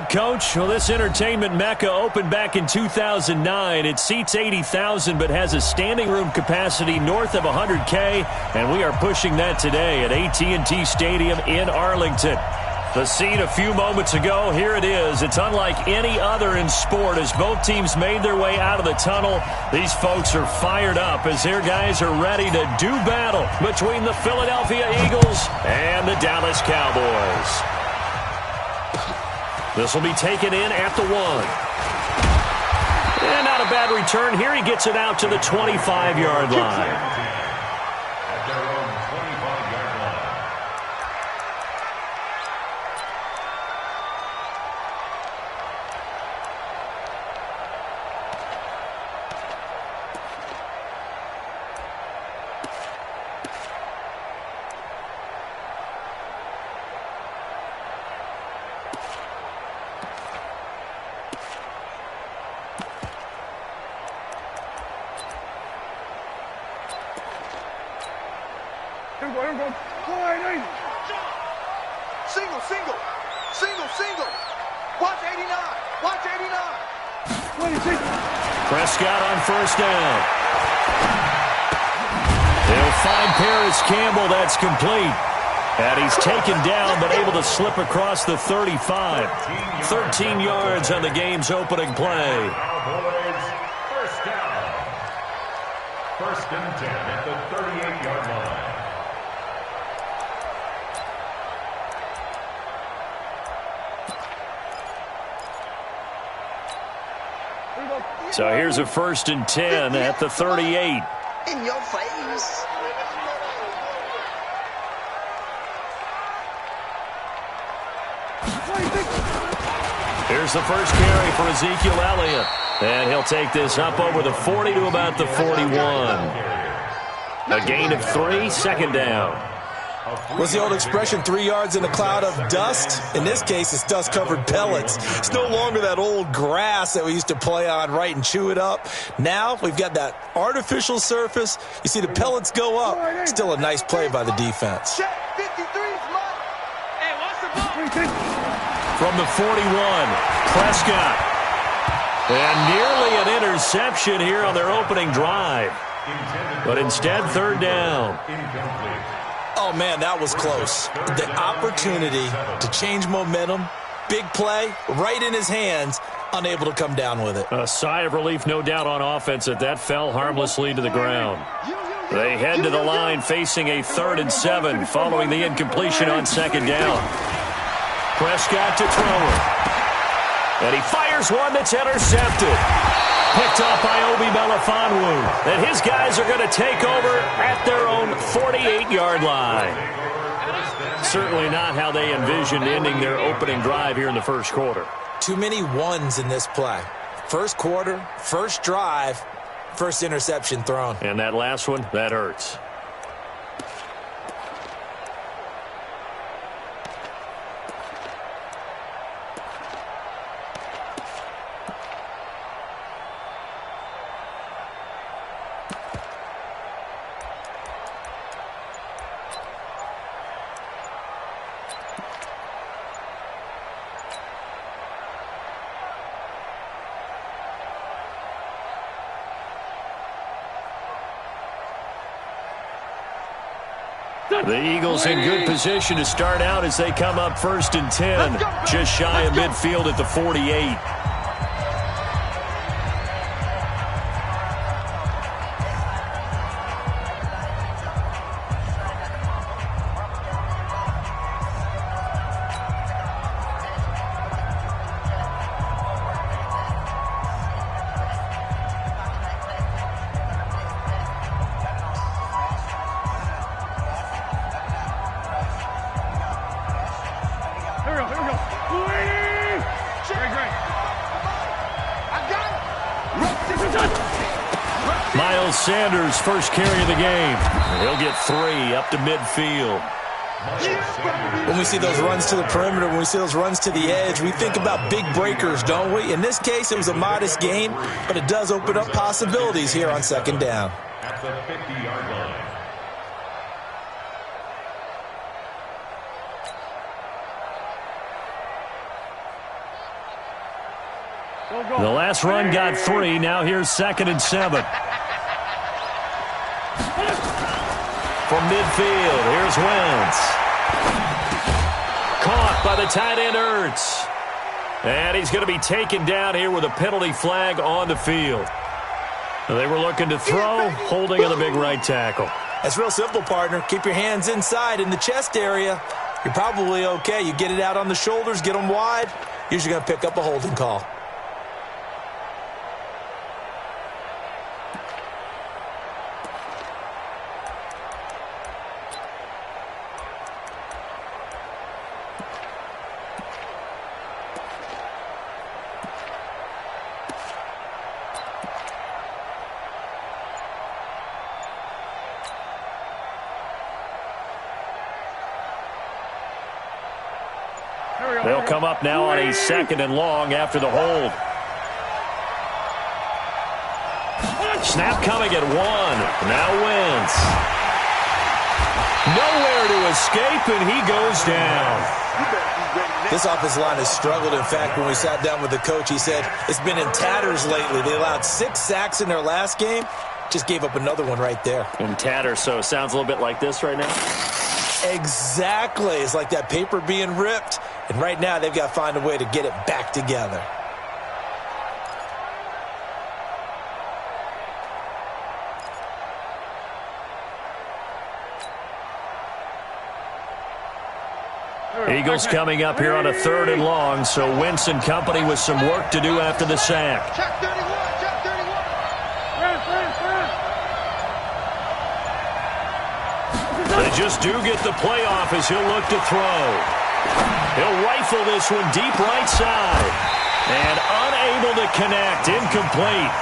Coach, well, this entertainment mecca opened back in 2009. It seats 80,000 but has a standing room capacity north of 100K, and we are pushing that today at AT&T Stadium in Arlington. The scene a few moments ago, here it is. It's unlike any other in sport as both teams made their way out of the tunnel. These folks are fired up as their guys are ready to do battle between the Philadelphia Eagles and the Dallas Cowboys. This will be taken in at the 1. And not a bad return here. He gets it out to the 25-yard line. Single. Watch 89. Prescott on first down. They'll find Paris Campbell. That's complete. And he's taken down but able to slip across the 35. 13 yards on the game's opening play. First down. First and 10 at the 38-yard line. So here's a first and 10 at the 38. In your face. Here's the first carry for Ezekiel Elliott. And he'll take this up over the 40 to about the 41. A gain of 3, second down. What's the old expression, 3 yards in a cloud of dust? In this case, it's dust-covered pellets. It's no longer that old grass that we used to play on, right, and chew it up. Now we've got that artificial surface. You see the pellets go up. Still a nice play by the defense. From the 41, Prescott. And nearly an interception here on their opening drive. But instead, third down. Oh, man, that was close. The opportunity to change momentum, big play, right in his hands, unable to come down with it. A sigh of relief, no doubt, on offense that fell harmlessly to the ground. They head to the line facing a 3rd and 7 following the incompletion on second down. Prescott to throw it. And he fires one that's intercepted. Picked off by Obi Melifonwu. And his guys are going to take over at their own 48-yard line. Certainly not how they envisioned ending their opening drive here in the first quarter. Too many ones in this play. First quarter, first drive, first interception thrown. And that last one, that hurts. The Eagles in good position to start out as they come up 1st and 10, just shy of midfield at the 48. Miles Sanders, first carry of the game. He'll get 3 up to midfield. When we see those runs to the perimeter, when we see those runs to the edge, we think about big breakers, don't we? In this case, it was a modest gain, but it does open up possibilities here on second down. At the 50-yard line. The last run got 3. Now here's 2nd and 7. From midfield, here's Wentz. Caught by the tight end, Ertz. And he's going to be taken down here with a penalty flag on the field. They were looking to throw, holding on the big right tackle. That's real simple, partner. Keep your hands inside in the chest area. You're probably okay. You get it out on the shoulders, get them wide. Usually going to pick up a holding call. They'll come up now on a 2nd and long after the hold. Snap coming at 1. Now Wentz. Nowhere to escape, and he goes down. This offensive line has struggled. In fact, when we sat down with the coach, he said it's been in tatters lately. They allowed 6 sacks in their last game. Just gave up another one right there. In tatters, so it sounds a little bit like this right now? Exactly. It's like that paper being ripped. And right now, they've got to find a way to get it back together. Eagles coming up here on a 3rd and long, so Wentz and company with some work to do after the sack. Check 31, check 31. They just do get the playoff as he'll look to throw. He'll rifle this one deep right side. And unable to connect. Incomplete.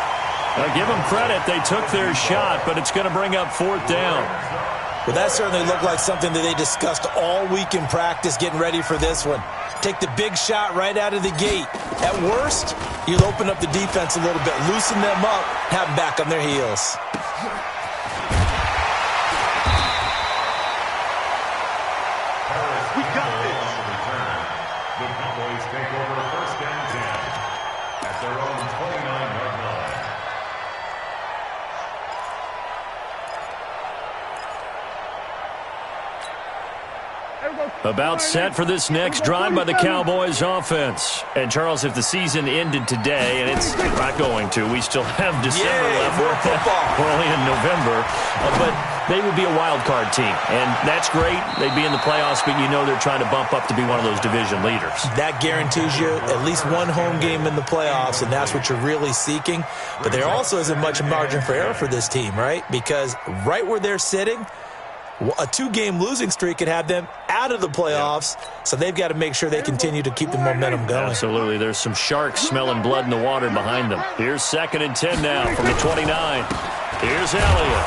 Give them credit. They took their shot, but it's going to bring up 4th down. Well, that certainly looked like something that they discussed all week in practice getting ready for this one. Take the big shot right out of the gate. At worst, you'll open up the defense a little bit, loosen them up, have them back on their heels. We got this. The Cowboys take over 1st and 10 at their own 29-yard line. About set for this next drive by the Cowboys offense. And, Charles, if the season ended today, and it's not going to, we still have December left. More football. We're only in November. But they would be a wild card team. And that's great. They'd be in the playoffs, but you know they're trying to bump up to be one of those division leaders. That guarantees you at least one home game in the playoffs, and that's what you're really seeking. But there also isn't much margin for error for this team, right? Because right where they're sitting, a 2-game losing streak could have them out of the playoffs, so they've got to make sure they continue to keep the momentum going. Absolutely. There's some sharks smelling blood in the water behind them. Here's 2nd and 10 now from the 29. Here's Elliott.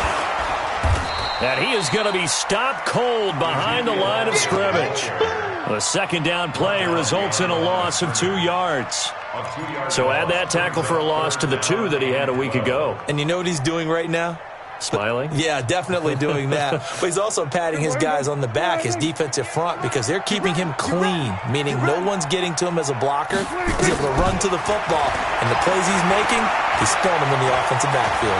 And he is going to be stopped cold behind the line of scrimmage. The 2nd down play results in a loss of 2 yards. So add that tackle for a loss to the 2 that he had a week ago. And you know what he's doing right now? Smiling? Yeah, definitely doing that. But he's also patting his guys on the back, his defensive front, because they're keeping him clean, meaning no one's getting to him as a blocker. He's able to run to the football, and the plays he's making, he's throwing them in the offensive backfield.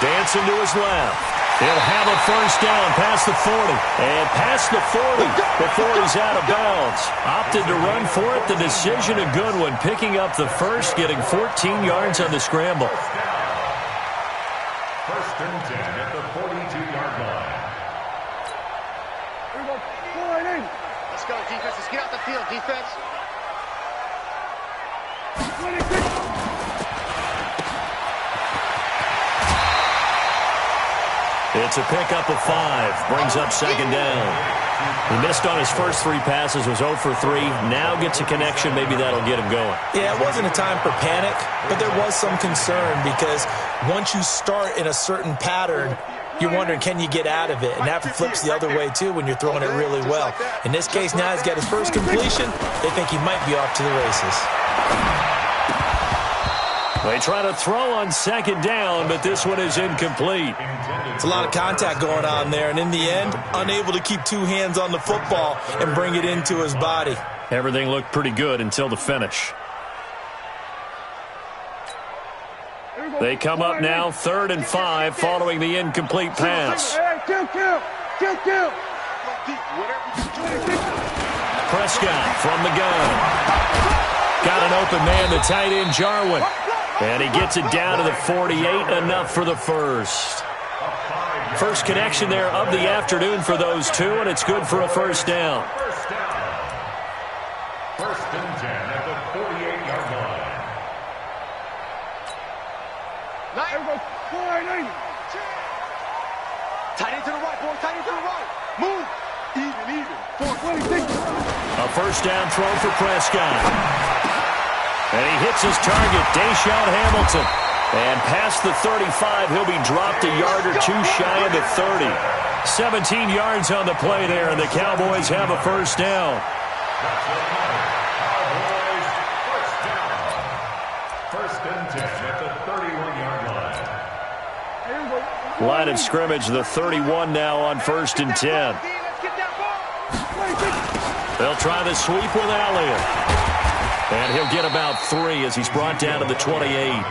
Dancing to his left. He'll have a 1st down past the 40. And past the 40 before he's out of bounds. Opted to run for it. The decision a good one. Picking up the 1st, getting 14 yards on the scramble. 1st and 10 at the 42-yard line. Let's go, defense. Let's get out the field, defense. It's a pickup of 5. Brings up 2nd down. He missed on his first 3 passes, was 0 for 3. Now gets a connection. Maybe that'll get him going. Yeah, it wasn't a time for panic, but there was some concern because once you start in a certain pattern, you're wondering, can you get out of it? And that flips the other way, too, when you're throwing it really well. In this case, now he's got his first completion. They think he might be off to the races. They try to throw on 2nd down, but this one is incomplete. It's a lot of contact going on there, and in the end, unable to keep 2 hands on the football and bring it into his body. Everything looked pretty good until the finish. They come up now 3rd and 5 following the incomplete pass. Prescott from the gun. Got an open man, the tight end, Jarwin. And he gets it down to the 48, enough for the first. First connection there of the afternoon for those two, and it's good for a first down. First and 10 at the 48-yard line. Tight end to the right, boy. Tight end to the right. Move. Even. A first down throw for Prescott. And he hits his target, Deshaun Hamilton. And past the 35, he'll be dropped a yard or two shy of the 30. 17 yards on the play there, and the Cowboys have a first down. Cowboys first down. First and 10 at the 31-yard line. Line of scrimmage, the 31 now on first and 10. They'll try the sweep with Elliott. And he'll get about 3 as he's brought down to the 28.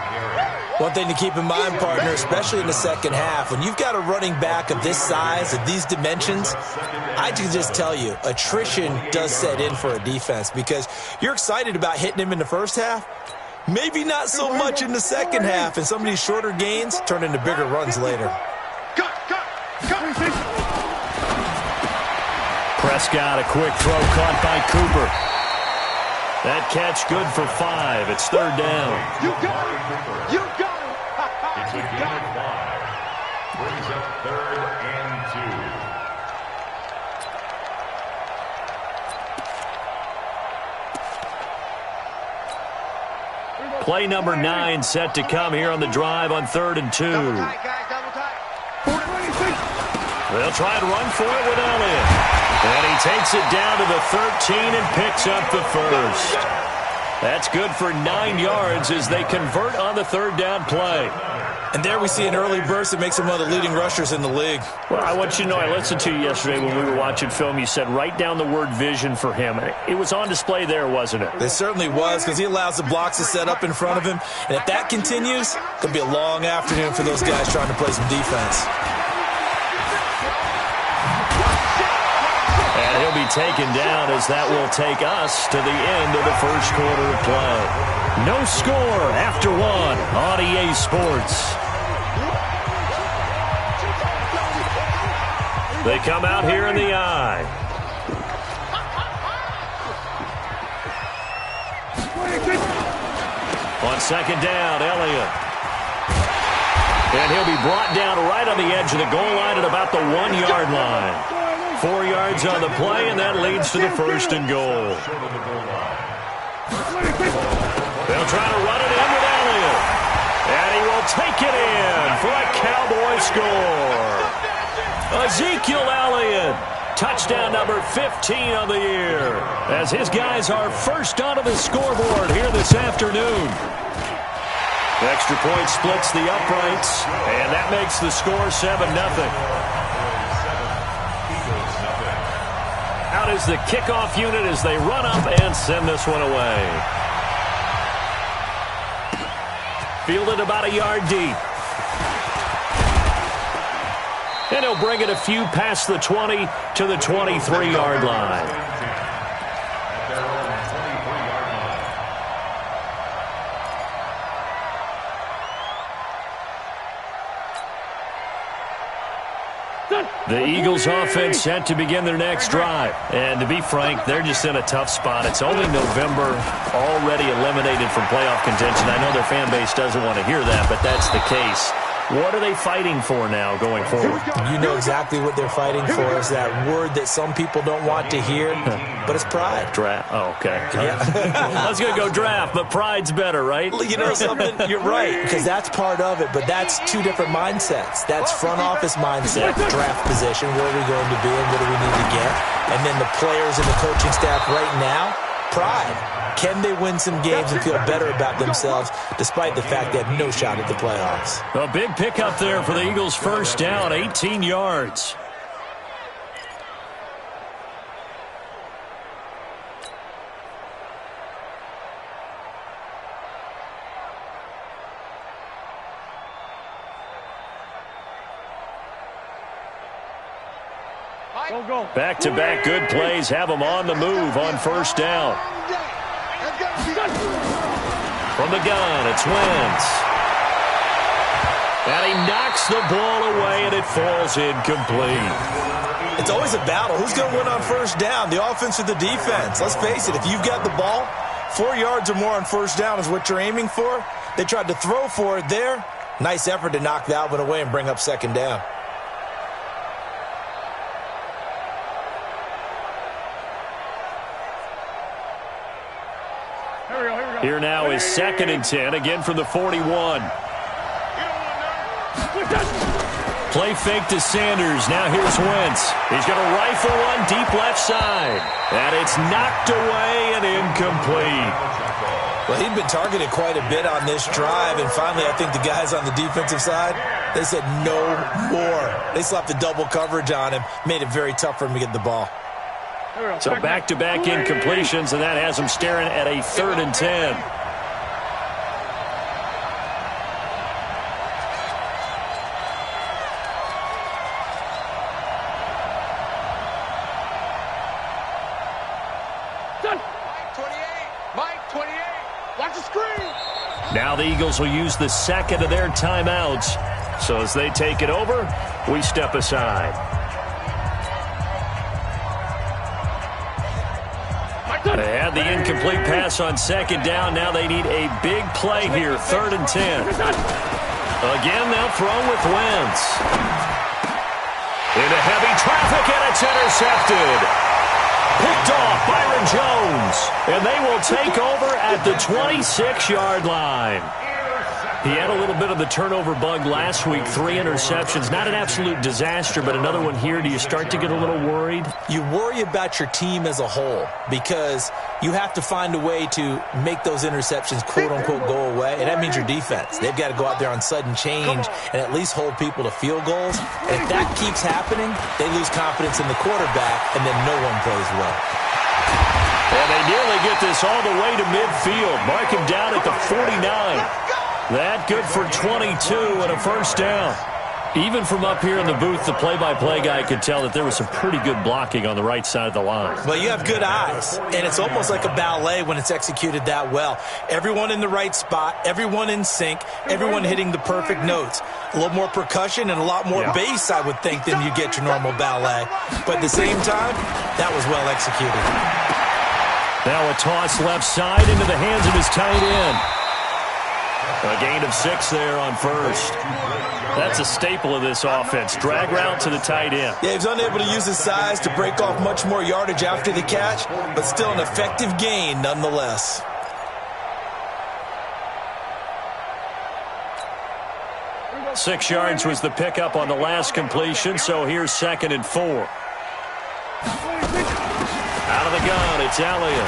One thing to keep in mind, partner, especially in the second half, when you've got a running back of this size, of these dimensions, I can just tell you, attrition does set in for a defense because you're excited about hitting him in the first half. Maybe not so much in the second half, and some of these shorter gains turn into bigger runs later. Prescott, a quick throw caught by Cooper. That catch good for 5. It's 3rd down. You got it. It's a gain of 5. Brings up 3rd and 2. Play number 9 set to come here on the drive on 3rd and 2. Double tight, guys. Double tight. They'll try to run for it with Elliott. And he takes it down to the 13 and picks up the first. That's good for 9 yards as they convert on the 3rd down play. And there we see an early burst that makes him one of the leading rushers in the league. Well, I want you to know, I listened to you yesterday when we were watching film. You said write down the word vision for him. It was on display there, wasn't it? It certainly was because he allows the blocks to set up in front of him. And if that continues, it'll be a long afternoon for those guys trying to play some defense. And he'll be taken down as that will take us to the end of the first quarter of play. No score after 1 on EA Sports. They come out here in the eye. On 2nd down, Elliott. And he'll be brought down right on the edge of the goal line at about the 1-yard line. 4 yards on the play, and that leads to the 1st and goal. They'll try to run it in with Elliott. And he will take it in for a Cowboy score. Ezekiel Elliott, touchdown number 15 of the year, as his guys are first onto the scoreboard here this afternoon. The extra point splits the uprights, and that makes the score 7-0. Out is the kickoff unit as they run up and send this one away. Fielded about a yard deep. And he'll bring it a few past the 20 to the 23-yard line. The Eagles offense set to begin their next drive. And to be frank, they're just in a tough spot. It's only November, already eliminated from playoff contention. I know their fan base doesn't want to hear that, but that's the case. What are they fighting for now going forward? You know exactly what they're fighting for. Is that word that some people don't want to hear, but it's pride. Draft. Oh, okay. Yeah. I was going to go draft, but pride's better, right? You know something? You're right, because that's part of it, but that's two different mindsets. That's front office mindset, draft position, where are we going to be and what do we need to get? And then the players and the coaching staff right now, pride. Can they win some games and feel better about themselves despite the fact they have no shot at the playoffs? A big pickup there for the Eagles' first down, 18 yards. Back-to-back good plays have them on the move on first down. From the gun, it's Wentz. And he knocks the ball away, and it falls incomplete. It's always a battle. Who's going to win on first down, the offense or the defense? Let's face it, if you've got the ball, 4 yards or more on first down is what you're aiming for. They tried to throw for it there. Nice effort to knock that one away and bring up second down. Here now is 2nd and 10, again from the 41. Play fake to Sanders. Now here's Wentz. He's going to rifle one deep left side. And it's knocked away and incomplete. Well, he'd been targeted quite a bit on this drive, and finally I think the guys on the defensive side, they said no more. They slapped the double coverage on him, made it very tough for him to get the ball. So back-to-back incompletions, and that has him staring at a 3rd and 10. Mike 28. Watch the screen. Now the Eagles will use the 2nd of their timeouts. So as they take it over, we step aside. They had the incomplete pass on 2nd down. Now they need a big play here, 3rd and 10. Again, they'll throw with Wentz. Into heavy traffic, and it's intercepted. Picked off Byron Jones, and they will take over at the 26-yard line. He had a little bit of the turnover bug last week, 3 interceptions. Not an absolute disaster, but another one here. Do you start to get a little worried? You worry about your team as a whole because you have to find a way to make those interceptions, quote-unquote, go away, and that means your defense. They've got to go out there on sudden change and at least hold people to field goals. And if that keeps happening, they lose confidence in the quarterback, and then no one plays well. And they nearly get this all the way to midfield. Mark him down at the 49. That good for 22 and a first down. Even from up here in the booth, the play-by-play guy could tell that there was some pretty good blocking on the right side of the line. Well, you have good eyes, and it's almost like a ballet when it's executed that well. Everyone in the right spot, everyone in sync, everyone hitting the perfect notes. A little more percussion and a lot more bass, I would think, than you get your normal ballet. But at the same time, that was well executed. Now a toss left side into the hands of his tight end. A gain of 6 there on first. That's a staple of this offense. Drag route to the tight end. Yeah, he was unable to use his size to break off much more yardage after the catch, but still an effective gain nonetheless. Six yards was the pickup on the last completion, so here's 2nd and 4. Out of the gun, it's Elliott.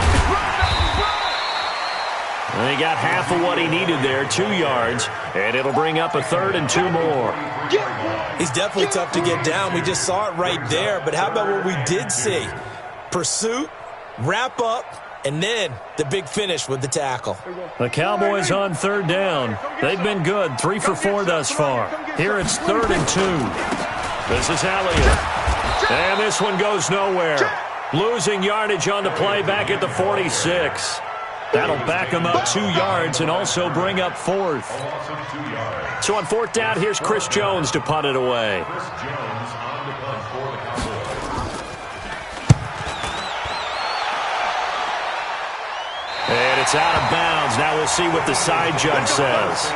And he got half of what he needed there, 2 yards, and it'll bring up a 3rd and 2 more. He's definitely tough to get down. We just saw it right there, but how about what we did see? Pursuit, wrap up, and then the big finish with the tackle. The Cowboys on 3rd down. They've been good, 3 for 4 thus far. Here it's 3rd and 2. This is Elliott. And this one goes nowhere. Losing yardage on the play back at the 46. That'll back him up 2 yards and also bring up 4th. So on 4th down, here's Chris Jones to punt it away. And it's out of bounds. Now we'll see what the side judge says.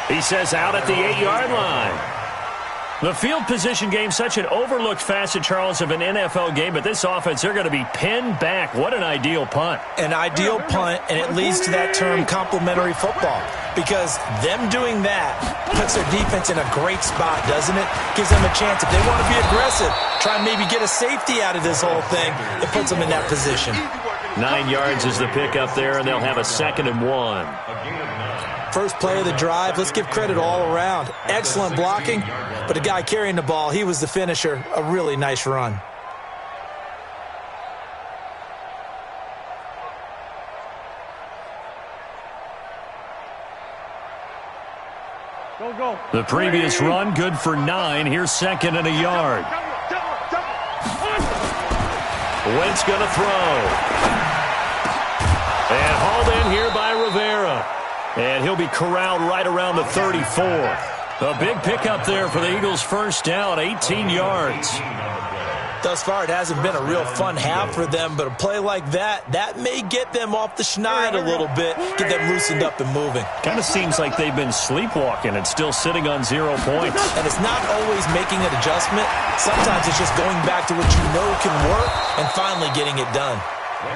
He says out at the 8-yard line. The field position game, such an overlooked facet, Charles, of an NFL game, but this offense, they're going to be pinned back. What an ideal punt. An ideal punt, and it leads to that term complementary football, because them doing that puts their defense in a great spot, doesn't it? Gives them a chance. If they want to be aggressive, try and maybe get a safety out of this whole thing, it puts them in that position. 9 yards is the pickup there, and they'll have a 2nd and 1. First play of the drive, let's give credit all around. Excellent blocking, but the guy carrying the ball, he was the finisher. A really nice run. The previous run, good for 9. Here's 2nd and a yard. Wentz going to throw. And hauled in here by Rivera. And he'll be corralled right around the 34. A big pickup there for the Eagles' first down, 18 yards. Thus far, it hasn't been a real fun half for them, but a play like that may get them off the schneid a little bit, get them loosened up and moving. Kind of seems like they've been sleepwalking and still sitting on 0 points. And it's not always making an adjustment. Sometimes it's just going back to what you know can work and finally getting it done.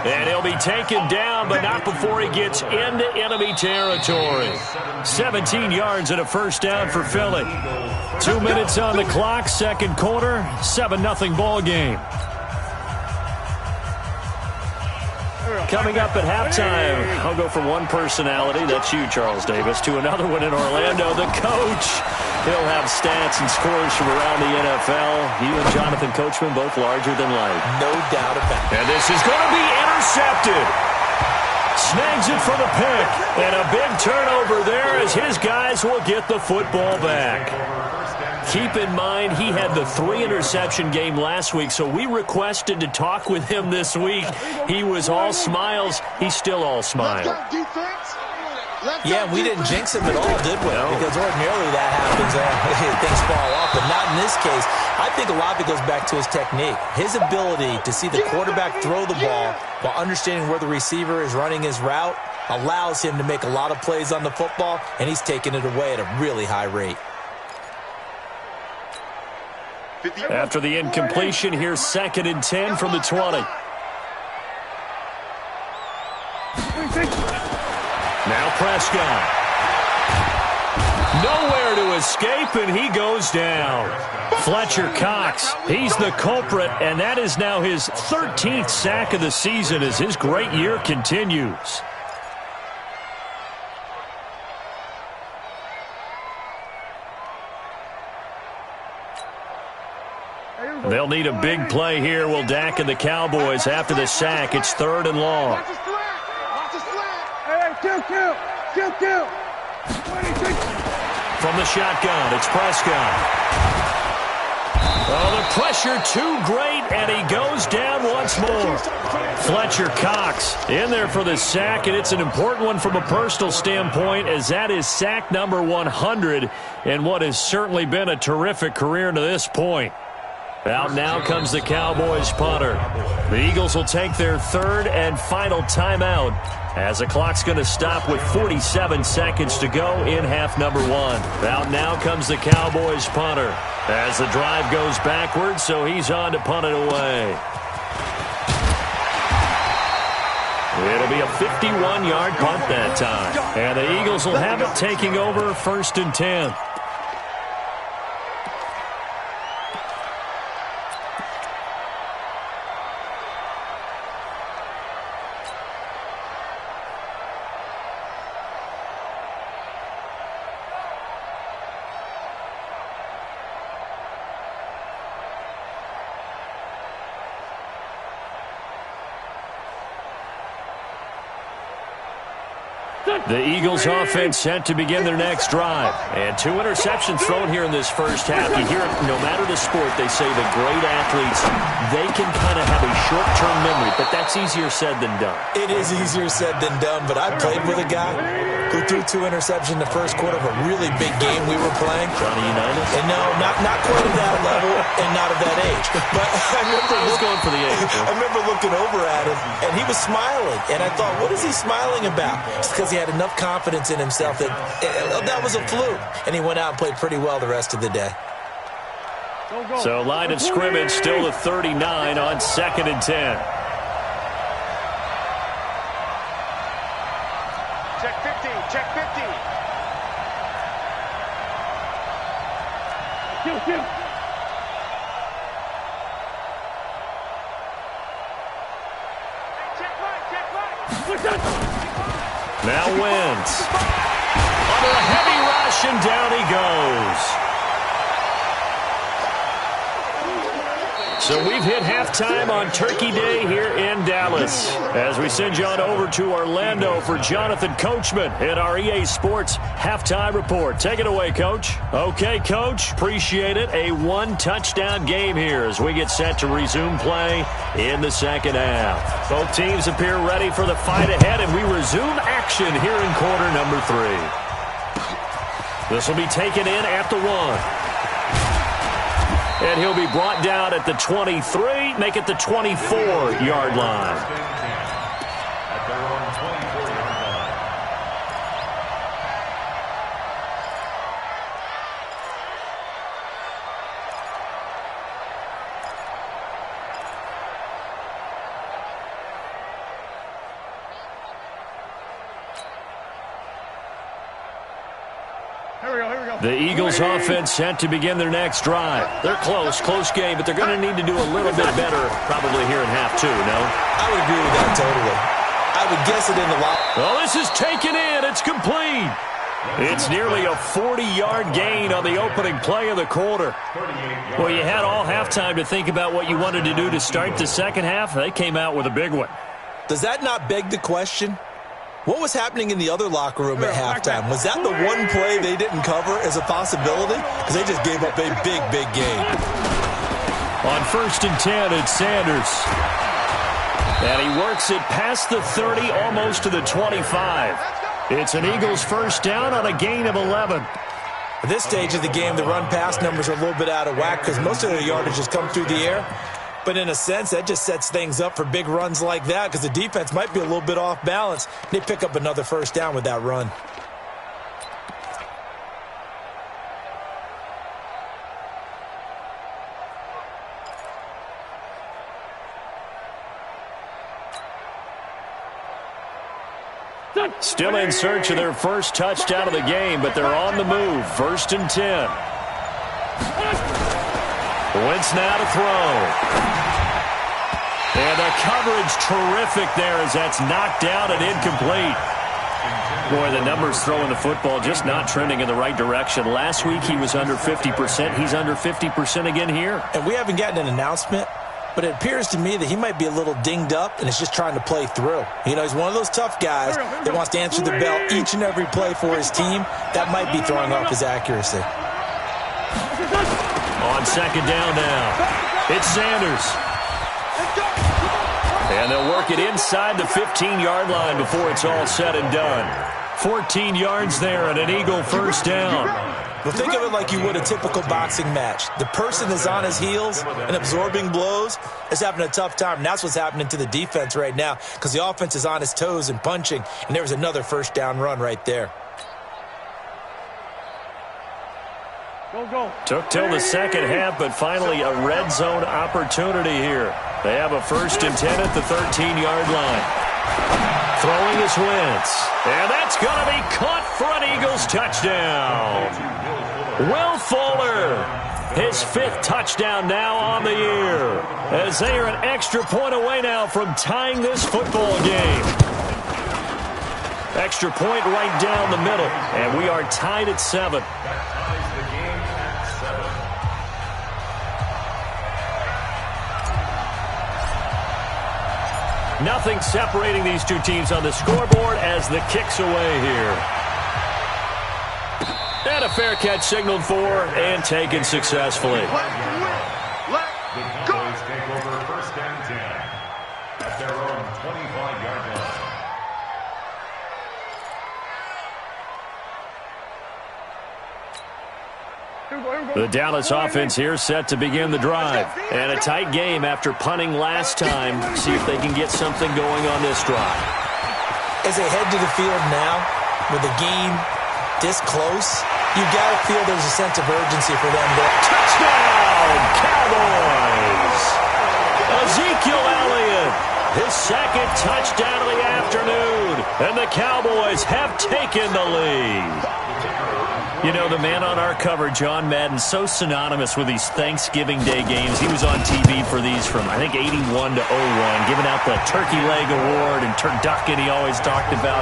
And he'll be taken down, but not before he gets into enemy territory. 17 yards and a first down for Philly. 2 minutes on the clock, second quarter, 7-0 ball game. Coming up at halftime, I'll go from one personality, that's you, Charles Davis, to another one in Orlando, the coach. He'll have stats and scores from around the NFL. You and Jonathan Coachman both larger than life. No doubt about it. And this is going to be intercepted. Snags it for the pick. And a big turnover there as his guys will get the football back. Keep in mind, he had the 3-interception game last week, so we requested to talk with him this week. He was all smiles. He's still all smile. Yeah, we didn't jinx him at all, did we? No. Because ordinarily that happens, things fall off, but not in this case. I think a lot of it goes back to his technique. His ability to see the quarterback throw the ball while understanding where the receiver is running his route allows him to make a lot of plays on the football, and he's taking it away at a really high rate. After the incompletion, here's 2nd and 10 from the 20. Now Prescott. Nowhere to escape, and he goes down. Fletcher Cox, he's the culprit, and that is now his 13th sack of the season as his great year continues. They'll need a big play here. Will Dak and the Cowboys after the sack. It's 3rd and long. From the shotgun, it's Prescott. Oh, the pressure too great, and he goes down once more. Fletcher Cox in there for the sack, and it's an important one from a personal standpoint, as that is sack number 100 in what has certainly been a terrific career to this point. Out now comes the Cowboys punter. The Eagles will take their 3rd and final timeout as the clock's going to stop with 47 seconds to go in half number 1. Out now comes the Cowboys punter as the drive goes backwards, so he's on to punt it away. It'll be a 51-yard punt that time. And the Eagles will have it taking over 1st and 10. The Eagles offense set to begin their next drive. And 2 interceptions thrown here in this first half. You hear it, no matter the sport, they say the great athletes, they can kind of have a short-term memory, but that's easier said than done. It is easier said than done, but I played with a guy who threw 2 interceptions in the first quarter of a really big game we were playing. Johnny Unitas? And no, not quite at that level and not at that age. But I was going for the age. I remember looking over at him, and he was smiling. And I thought, what is he smiling about? It's because he had enough confidence in himself that was a fluke. And he went out and played pretty well the rest of the day. So line of scrimmage still to 39 on 2nd and 10. Check 50, check 50. Now Wentz. Under a heavy rush, and down he goes. So we've hit halftime on Turkey Day here in Dallas. As we send you on over to Orlando for Jonathan Coachman in our EA Sports Halftime Report. Take it away, Coach. Okay, Coach. Appreciate it. A one-touchdown game here as we get set to resume play in the second half. Both teams appear ready for the fight ahead, and we resume action here in quarter number 3. This will be taken in at the 1. And he'll be brought down at the 23, make it the 24-yard line. At their own 24-yard line. The Eagles offense set to begin their next drive. They're close game, but they're going to need to do a little bit better probably here in half 2, no? I would agree with that totally. I would guess it in the lock. Oh, this is taken in. It's complete. It's nearly a 40-yard gain on the opening play of the quarter. Well, you had all halftime to think about what you wanted to do to start the second half. They came out with a big one. Does that not beg the question? What was happening in the other locker room at halftime? Was that the one play they didn't cover as a possibility? Because they just gave up a big gain. On 1st and 10, it's Sanders. And he works it past the 30, almost to the 25. It's an Eagles first down on a gain of 11. At this stage of the game, the run-pass numbers are a little bit out of whack because most of their yardage has come through the air. But in a sense, that just sets things up for big runs like that because the defense might be a little bit off balance. They pick up another first down with that run. Still in search of their first touchdown of the game, but they're on the move. 1st and 10. Wentz now to throw. And the coverage terrific there as that's knocked down and incomplete. Boy, the numbers throwing the football just not trending in the right direction. Last week he was under 50%. He's under 50% again here. And we haven't gotten an announcement, but it appears to me that he might be a little dinged up and is just trying to play through. You know, he's one of those tough guys that wants to answer the bell each and every play for his team. That might be throwing off his accuracy. On second down now, it's Sanders. And they'll work it inside the 15-yard line before it's all said and done. 14 yards there and an Eagle first down. Well, think of it like you would a typical boxing match. The person is on his heels and absorbing blows is having a tough time. And that's what's happening to the defense right now because the offense is on his toes and punching. And there was another first down run right there. Took till the second half, but finally a red zone opportunity here. They have a 1st and 10 at the 13-yard line. Throwing is Wentz. And that's going to be caught for an Eagles touchdown. Will Fuller, his 5th touchdown now on the year. As they are an extra point away now from tying this football game. Extra point right down the middle. And we are tied at 7. Nothing separating these two teams on the scoreboard as the kick's away here. And a fair catch signaled for and taken successfully. The Cowboys take over 1st and 10 at their own 25-yard line. The Dallas offense here set to begin the drive. And a tight game after punting last time. See if they can get something going on this drive. As they head to the field now, with the game this close, you got to feel there's a sense of urgency for them there. Touchdown, Cowboys! Ezekiel Elliott, his 2nd touchdown of the afternoon. and the Cowboys have taken the lead. You know, the man on our cover, John Madden, so synonymous with these Thanksgiving Day games. He was on TV for these from, I think, 81 to 01, giving out the Turkey Leg Award and turducken he always talked about.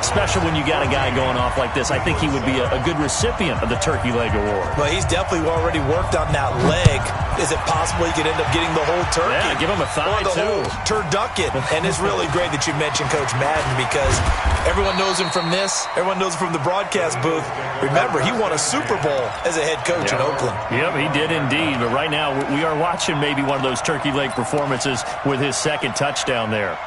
Special when you got a guy going off like this. I think he would be a good recipient of the Turkey Leg Award. Well, he's definitely already worked on that leg. Is it possible he could end up getting the whole turkey? Yeah, give him a thigh, or the whole turducken. And it's really great that you mentioned Coach Madden because everyone knows him from this. Everyone knows him from the broadcast booth. Remember, he won a Super Bowl as a head coach in Oakland. Yep, he did indeed. But right now, we are watching maybe one of those turkey leg performances with his second touchdown there.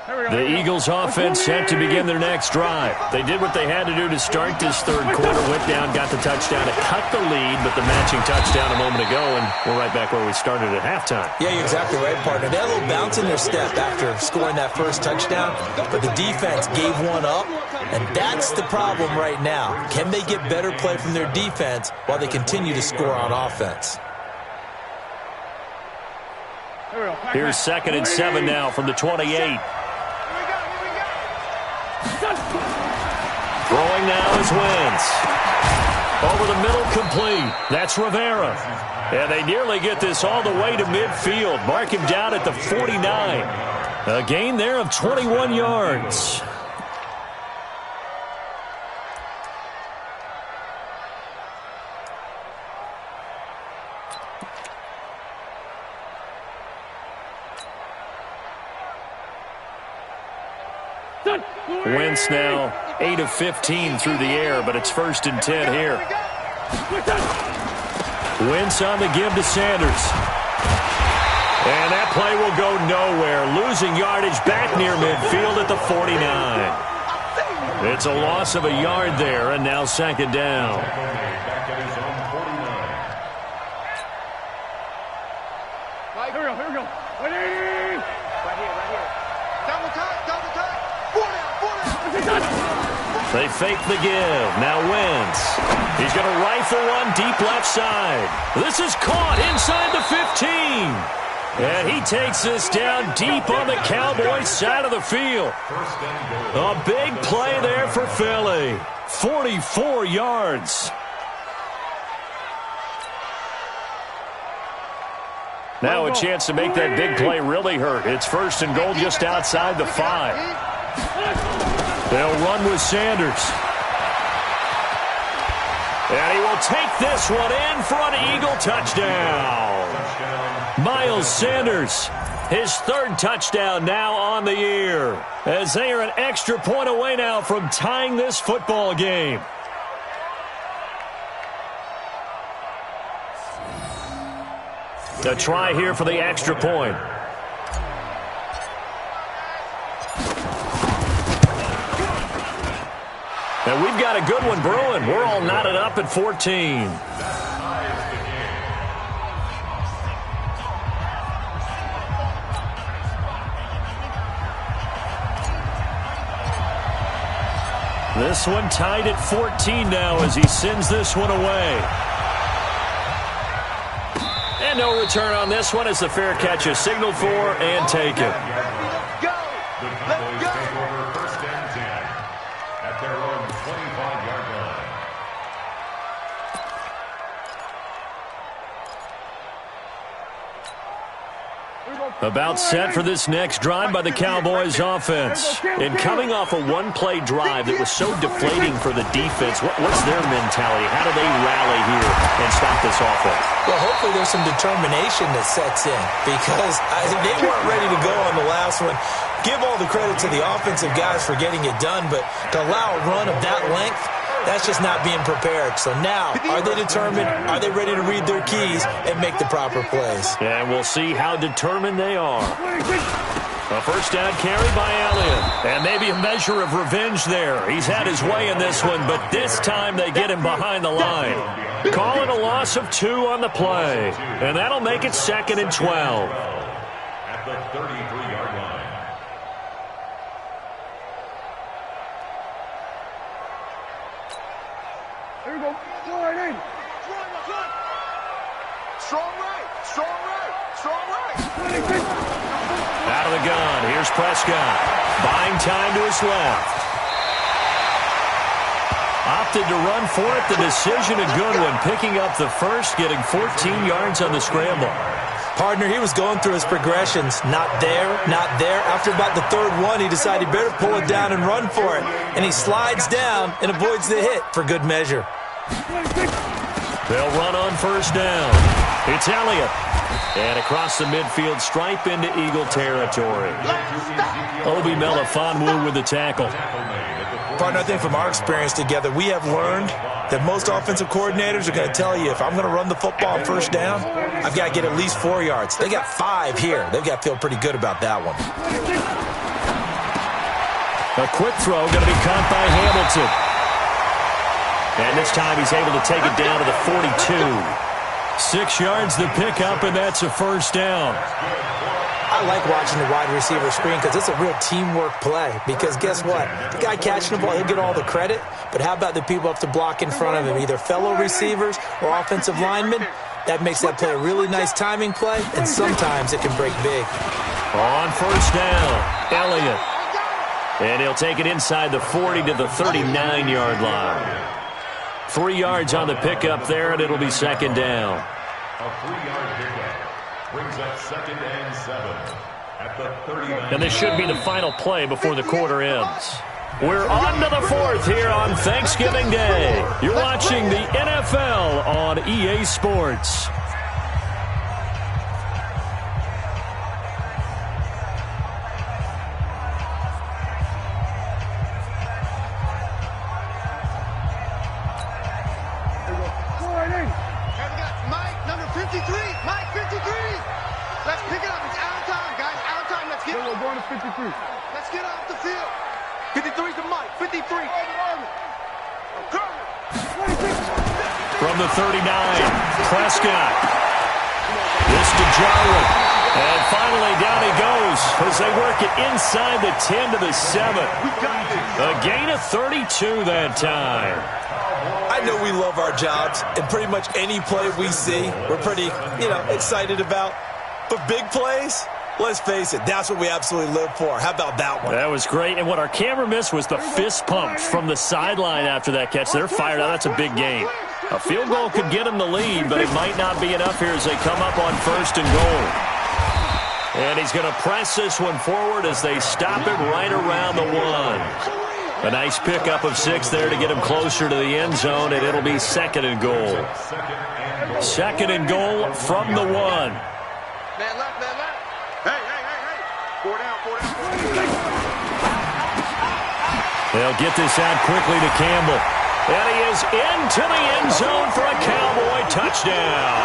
The Eagles offense set to begin their next drive. They did what they had to do to start this third quarter. Went down, got the touchdown to cut the lead, but the matching touchdown a moment ago, and we're right back where we started at halftime. Yeah, you're exactly right, partner. They had a little bounce in their step after scoring that first touchdown, but the defense gave one up, and that's the problem right now. Can they get better play from their defense while they continue to score on offense? Here's 2nd and 7 now from the 28. Throwing now is Wentz. Over the middle, complete. That's Rivera. And they nearly get this all the way to midfield. Mark him down at the 49. A gain there of 21 yards. Wentz now 8 of 15 through the air, but it's 1st and 10 here. Wentz on the give to Sanders. And that play will go nowhere. Losing yardage back near midfield at the 49. It's a loss of a yard there, and now 2nd down. Here we go. Right here. Double time. They fake the give. Now Wentz. He's going to rifle one deep left side. This is caught inside the 15. And he takes this down deep on the Cowboys side of the field. A big play there for Philly. 44 yards. Now a chance to make that big play really hurt. It's 1st and goal just outside the 5. They'll run with Sanders. And he will take this one in for an Eagle touchdown. Miles Sanders, his 3rd touchdown now on the year, as they are an extra point away now from tying this football game. A try here for the extra point. And we've got a good one brewing. We're all knotted up at 14. This one tied at 14 now as he sends this one away. And no return on this one as the fair catch is signaled for and taken. About set for this next drive by the Cowboys offense. And coming off a one-play drive that was so deflating for the defense, what's their mentality? How do they rally here and stop this offense? Well, hopefully there's some determination that sets in because they weren't ready to go on the last one. Give all the credit to the offensive guys for getting it done, but to allow a run of that length, that's just not being prepared. So now, are they determined? Are they ready to read their keys and make the proper plays? And we'll see how determined they are. A 1st down carry by Elliott. And maybe a measure of revenge there. He's had his way in this one, but this time they get him behind the line. Calling a loss of 2 on the play. And that'll make it 2nd and 12. At the 33-yard line. Here we go. Go right in. Strong right. Strong right. Strong right. Out of the gun. Here's Prescott. Buying time to his left. Opted to run for it. The decision a good one. Picking up the first, getting 14 yards on the scramble. Partner, he was going through his progressions. Not there, not there. After about the third one, he decided he better pull it down and run for it. And he slides down and avoids the hit for good measure. They'll run on first down. It's Elliott. And across the midfield stripe into Eagle territory. Obi Melifonwu with the tackle. Partner, I think from our experience together, we have learned that most offensive coordinators are going to tell you, if I'm going to run the football on first down, I've got to get at least 4 yards. They got 5 here. They've got to feel pretty good about that one. A quick throw going to be caught by Hamilton. And this time he's able to take it down to the 42. 6 yards the pickup, and that's a first down. I like watching the wide receiver screen because it's a real teamwork play. Because guess what? The guy catching the ball, he'll get all the credit. But how about the people up to block in front of him, either fellow receivers or offensive linemen? That makes that play a really nice timing play, and sometimes it can break big. On first down, Elliott. And he'll take it inside the 40 to the 39-yard line. 3 yards on the pickup there, and it'll be second down. A 3-yard pickup brings up 2nd and 7 at the 39. And this should be the final play before the quarter ends. We're on to the 4th here on Thanksgiving Day. You're watching the NFL on EA Sports. Let's get off the field. 53's the mic. 53. From the 39, Prescott. This to Jarwin. And finally down he goes as they work it inside the 10 to the 7. A gain of 32 that time. I know we love our jobs, and pretty much any play we see, we're pretty, excited about. But big plays, let's face it, that's what we absolutely live for. How about that one? That was great. And what our camera missed was the fist pump from the sideline after that catch. They're fired out. That's a big gain. A field goal could get them the lead, but it might not be enough here as they come up on first and goal. And he's going to press this one forward as they stop it right around the 1. A nice pickup of 6 there to get him closer to the end zone, and it'll be second and goal. Second and goal from the 1. Man left, man left. Hey. 4 down. They'll get this out quickly to Campbell. And he is into the end zone for a Cowboy touchdown.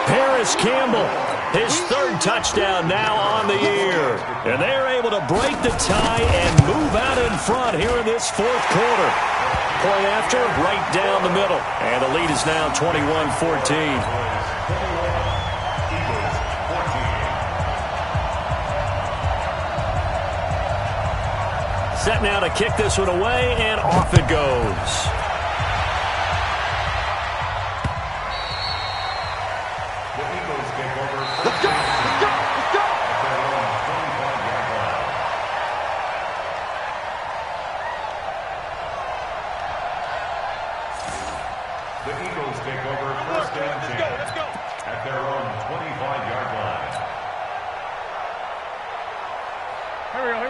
Paris Campbell, his 3rd touchdown now on the year. And they're able to break the tie and move out in front here in this 4th quarter. Point after, right down the middle. And the lead is now 21-14. Set now to kick this one away, and off it goes. The Eagles take over. Let's go! The Eagles take over first and 10 at their own 25-yard line.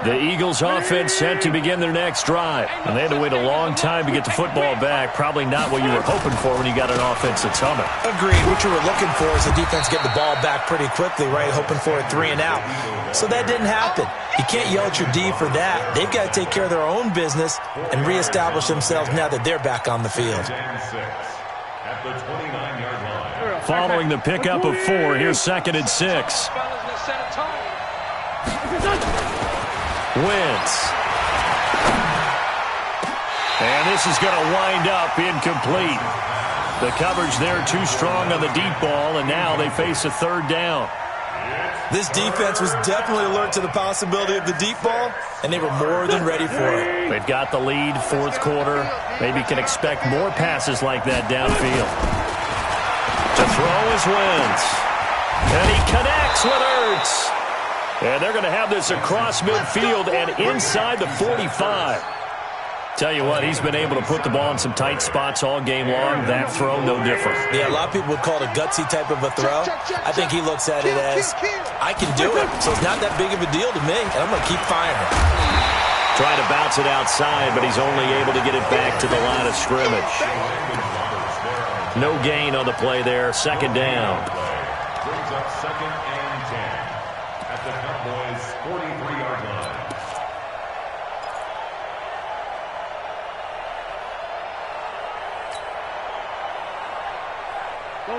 The Eagles offense set to begin their next drive. And they had to wait a long time to get the football back. Probably not what you were hoping for when you got an offense that's humming. Agreed. What you were looking for is the defense get the ball back pretty quickly, right? Hoping for a 3 and out. So that didn't happen. You can't yell at your D for that. They've got to take care of their own business and reestablish themselves now that they're back on the field. At the 29-yard line. Following the pickup of 4, here's 2nd and 6. Wentz. And this is going to wind up incomplete. The coverage there too strong on the deep ball, and now they face a 3rd down. This defense was definitely alert to the possibility of the deep ball, and they were more than ready for it. They've got the lead, fourth quarter. Maybe can expect more passes like that downfield. To throw is Wentz. And he connects with Ertz. And they're going to have this across midfield and inside the 45. Tell you what, he's been able to put the ball in some tight spots all game long. That throw, no different. Yeah, a lot of people would call it a gutsy type of a throw. I think he looks at it as, I can do it, so it's not that big of a deal to me, and I'm going to keep firing. Trying to bounce it outside, but he's only able to get it back to the line of scrimmage. No gain on the play there, second down. Brings up second and 10 at the Cowboys' 43-yard line.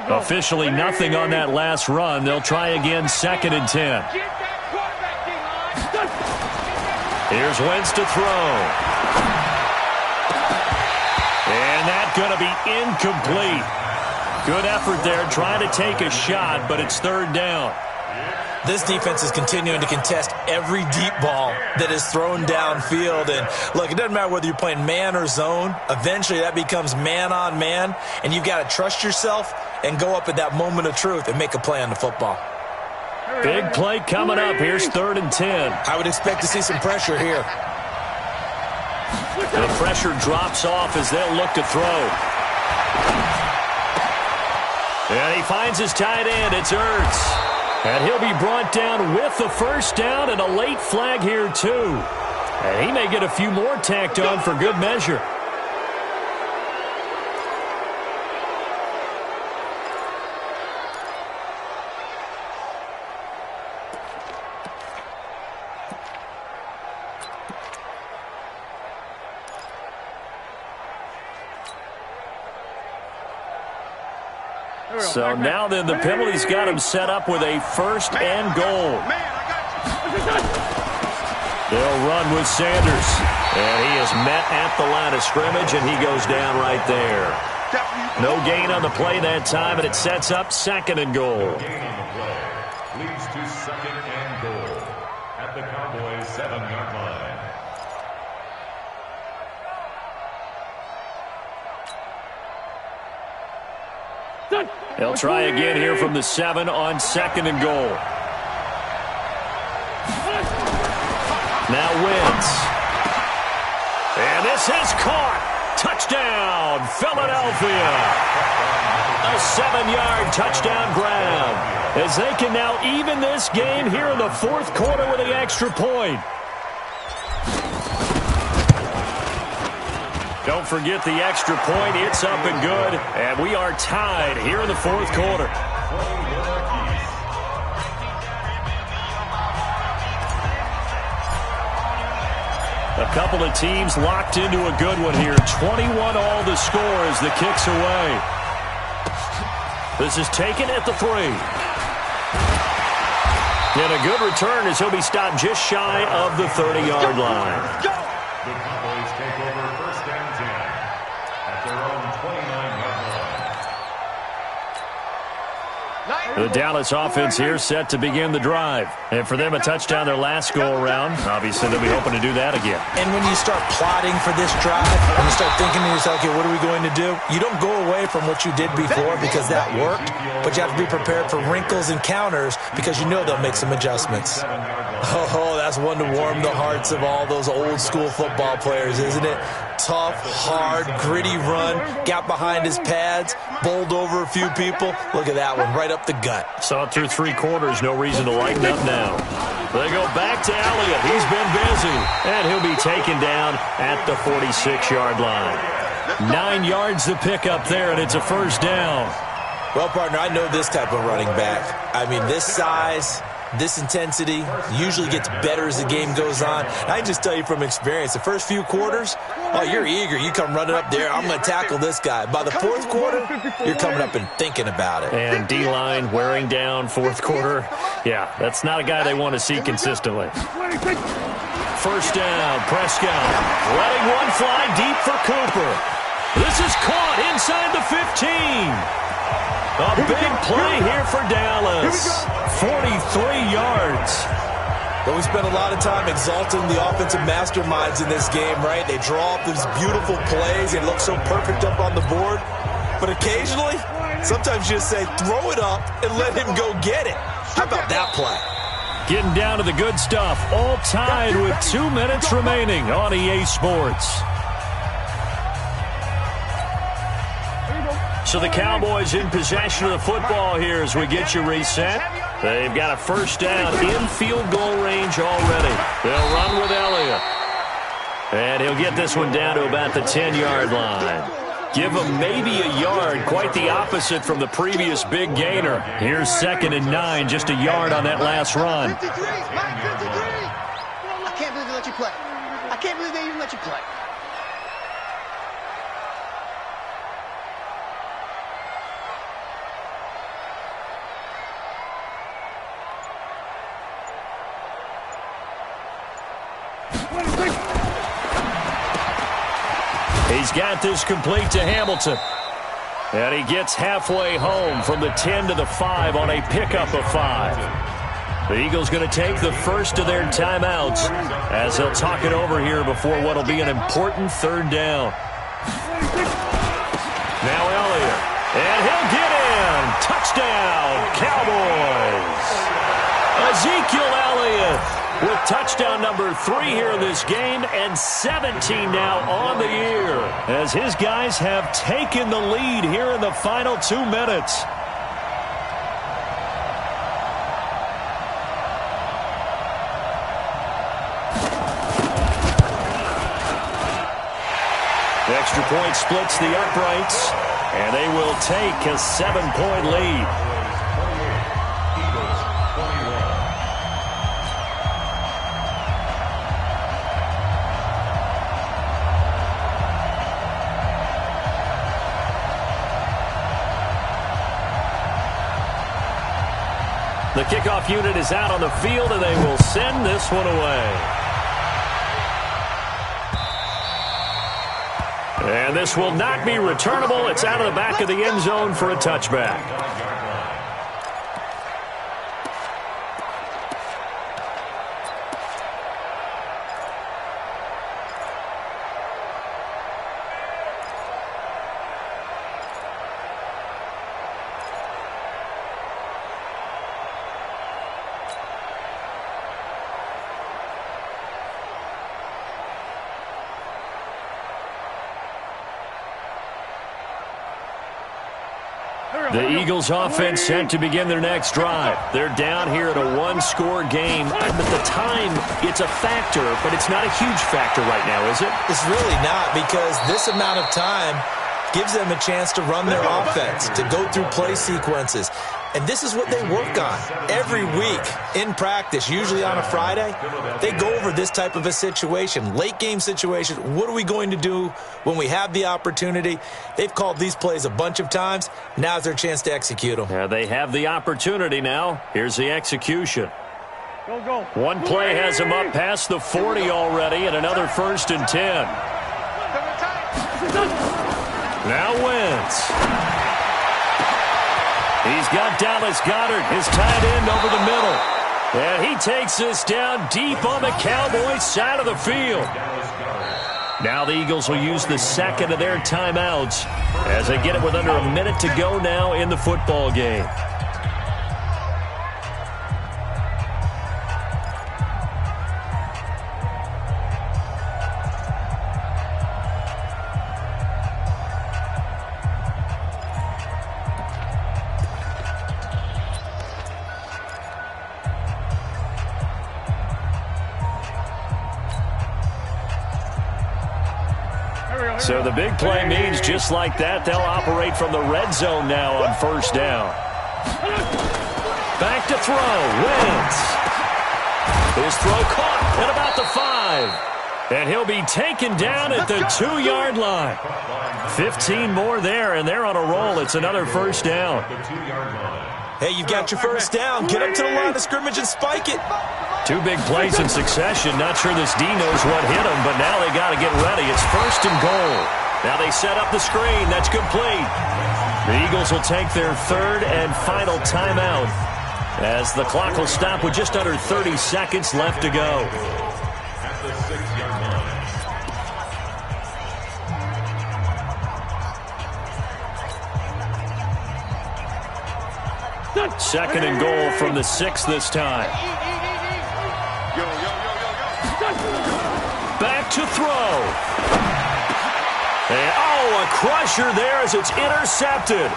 Officially nothing on that last run. They'll try again, second and 10. Here's Wentz to throw. And that's going to be incomplete. Good effort there, trying to take a shot, but it's third down. This defense is continuing to contest every deep ball that is thrown downfield. And, look, it doesn't matter whether you're playing man or zone. Eventually that becomes man-on-man, and you've got to trust yourself and go up at that moment of truth and make a play on the football. Big play coming up. Here's third and 10. I would expect to see some pressure here. The pressure drops off as they'll look to throw. And he finds his tight end. It's Ertz. And he'll be brought down with the first down and a late flag here, too. And he may get a few more tacked on for good measure. So now then the penalty's got him set up with a first and goal. They'll run with Sanders. And he is met at the line of scrimmage, and he goes down right there. No gain on the play that time, and it sets up second and goal. No gain on the play. Leads to second and goal at the Cowboys' 7-yard line. They'll try again here from the 7 on second and goal. Now Wentz. And this is caught. Touchdown, Philadelphia. A 7-yard touchdown grab as they can now even this game here in the fourth quarter with the extra point. Don't forget the extra point. It's up and good. And we are tied here in the fourth quarter. A couple of teams locked into a good one here. 21 all the score as the kick's away. This is taken at the 3. And a good return as he'll be stopped just shy of the 30-yard line. The Cowboys take over first and 10 at their own 29-yard line. The Dallas offense here set to begin the drive. And for them, a touchdown their last go-around. Obviously, they'll be hoping to do that again. And when you start plotting for this drive, and you start thinking to yourself, okay, what are we going to do? You don't go away from what you did before because that worked, but you have to be prepared for wrinkles and counters because you know they'll make some adjustments. Oh, that's one to warm the hearts of all those old-school football players, isn't it? Tough, hard, gritty run, got behind his pads, bowled over a few people. Look at that one, right up the gut. Saw it through 3 quarters, no reason to lighten up now. They go back to Elliott. He's been busy, and he'll be taken down at the 46-yard line. 9 yards to pick up there, and it's a first down. Well, partner, I know this type of running back. I mean, this size, this intensity usually gets better as the game goes on. And I just tell you from experience, the first few quarters, oh, you're eager. You come running up there, I'm going to tackle this guy. By the fourth quarter, you're coming up and thinking about it. And D-line wearing down fourth quarter. Yeah, that's not a guy they want to see consistently. First down, Prescott. Letting one fly deep for Cooper. This is caught inside the 15. A big play here for Dallas. 43 yards. But we spent a lot of time exalting the offensive masterminds in this game, right? They draw up these beautiful plays. They look so perfect up on the board. But occasionally, sometimes you just say, throw it up and let him go get it. How about that play? Getting down to the good stuff. All tied with 2 minutes remaining on EA Sports. So the Cowboys in possession of the football here as we get you reset. They've got a first down in field goal range already. They'll run with Elliott. And he'll get this one down to about the 10-yard line. Give him maybe a yard, quite the opposite from the previous big gainer. Here's 2nd and 9, just a yard on that last run. 53, Mike, 53. I can't believe they let you play. I can't believe they even let you play. He's got this complete to Hamilton. And he gets halfway home from the 10 to the 5 on a pickup of 5. The Eagles going to take the first of their timeouts as they'll talk it over here before what will be an important third down. Now Elliott. And he'll get in. Touchdown, Cowboys. Ezekiel Elliott with touchdown number 3 here in this game, and 17 now on the year as his guys have taken the lead here in the final 2 minutes. The extra point splits the uprights, and they will take a 7-point lead. The kickoff unit is out on the field, and they will send this one away. And this will not be returnable. It's out of the back of the end zone for a touchback. The Eagles offense set to begin their next drive. They're down here at a one-score game. But the time, it's a factor, but it's not a huge factor right now, is it? It's really not, because this amount of time gives them a chance to run their offense, to go through play sequences. And this is what they work on every week in practice, usually on a Friday. They go over this type of a situation, late game situation. What are we going to do when we have the opportunity? They've called these plays a bunch of times. Now's their chance to execute them. Yeah, they have the opportunity now. Here's the execution. Go. One play has him up past the 40 already, and another 1st and 10. Now Wentz. He's got Dallas Goedert, his tight end, over the middle. And he takes this down deep on the Cowboys side of the field. Now the Eagles will use the second of their timeouts as they get it with under a minute to go now in the football game. So the big play means just like that, they'll operate from the red zone now on 1st down. Back to throw. Wentz. His throw caught at about the 5. And he'll be taken down at the 2-yard line. 15 more there, and they're on a roll. It's another 1st down. Hey, you've got your 1st down. Get up to the line of scrimmage and spike it. 2 big plays in succession. Not sure this D knows what hit him, but now they got to get ready. It's 1st and goal. Now they set up the screen. That's complete. The Eagles will take their third and final timeout as the clock will stop with just under 30 seconds left to go. At the 6-yard line. Second and goal from the 6 this time. Back to throw. And, a crusher there as it's intercepted.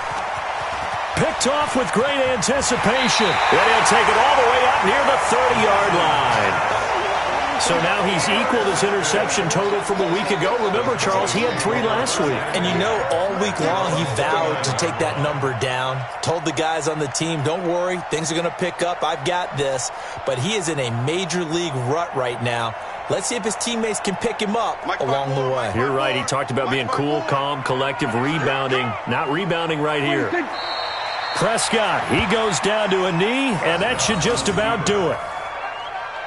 Picked off with great anticipation. And he'll take it all the way up near the 30-yard line. So now he's equaled his interception total from a week ago. Remember, Charles, he had 3 last week. And all week long he vowed to take that number down. Told the guys on the team, don't worry, things are going to pick up. I've got this. But he is in a major league rut right now. Let's see if his teammates can pick him up along the way. You're right. He talked about being cool, calm, collective, rebounding. Not rebounding right here. Prescott, he goes down to a knee, and that should just about do it.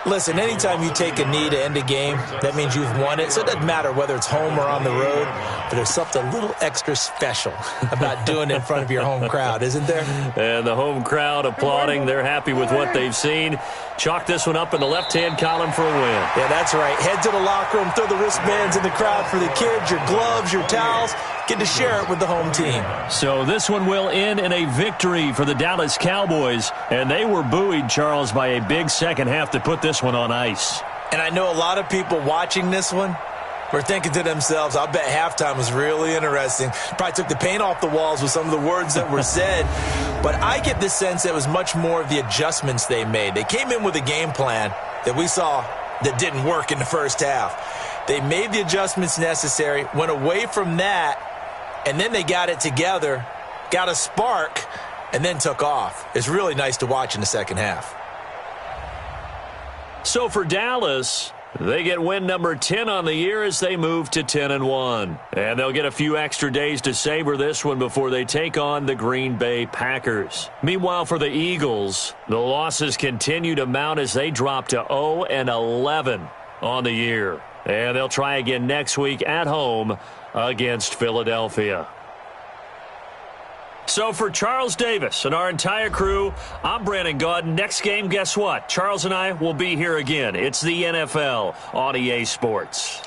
Listen, anytime you take a knee to end a game, that means you've won it. So it doesn't matter whether it's home or on the road, but there's something a little extra special about doing it in front of your home crowd, isn't there? And the home crowd applauding. They're happy with what they've seen. Chalk this one up in the left-hand column for a win. Yeah, that's right. Head to the locker room, throw the wristbands in the crowd for the kids, your gloves, your towels. Get to share it with the home team. So this one will end in a victory for the Dallas Cowboys. And they were buoyed, Charles, by a big second half to put this one on ice. And I know a lot of people watching this one were thinking to themselves, I bet halftime was really interesting. Probably took the paint off the walls with some of the words that were said. But I get the sense that it was much more of the adjustments they made. They came in with a game plan that we saw that didn't work in the first half. They made the adjustments necessary, went away from that, and then they got it together, got a spark, and then took off. It's really nice to watch in the second half. So for Dallas, they get win number 10 on the year as they move to 10-1. And they'll get a few extra days to savor this one before they take on the Green Bay Packers. Meanwhile, for the Eagles, the losses continue to mount as they drop to 0-11 on the year. And they'll try again next week at home against Philadelphia. So for Charles Davis and our entire crew, I'm Brandon Gaudin. Next game, guess what? Charles and I will be here again. It's the NFL on EA Sports.